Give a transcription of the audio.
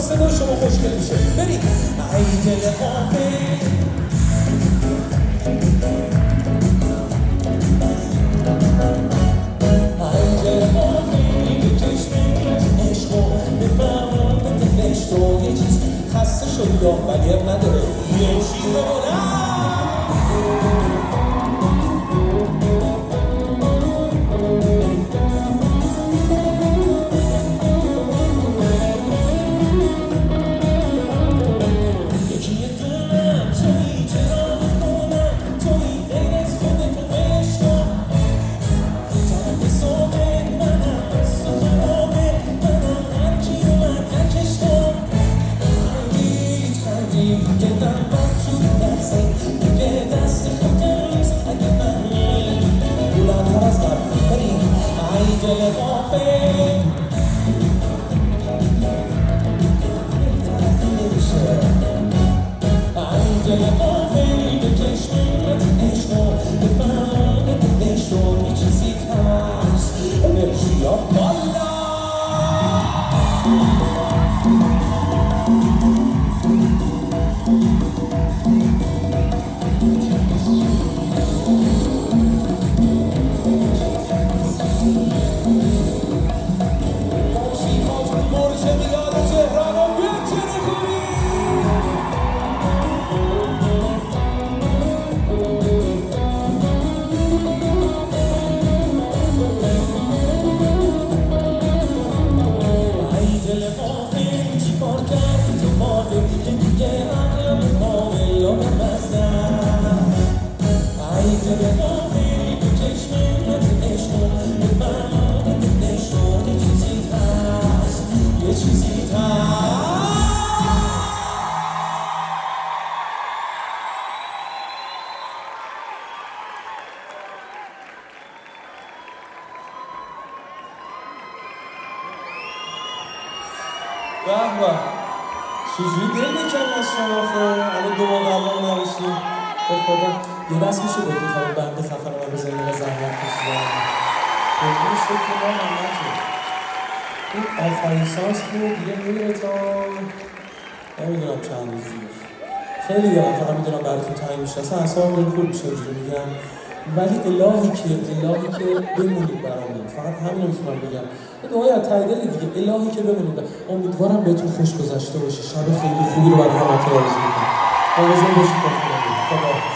صدای شما خوشگل میشه. بریم. ای دل غافل ای دل غافل به چشمت عشق و به فرمانت دلشت و یه چیز خسته شد یا بگر نداره یه چیز بلند بابا چجوری دل میکنم از شما خیلی الان دو ماه قبل نوشتیم به خدا یه دست میشه بگید خواهی بنده خفر من بزنید و زحمت کشیدم خیلی شکل ما هم نتون این آخرین سانس بود دیگه میره تا نمیدونم چند روز دیگه خیلی دارم فقط میدونم براتون تایی میشه اصلا اصلا من خوب میشه اینجوری میگم ولی الهی که بمونید برامون فقط همین رو میتونم بگم دعای از ته دل دیگه الهی که بمونید امیدوارم بهتون خوش گذشته باشه شب خیلی خوبی رو برای همتون آرزو میکنم مواظب باشید تا خدا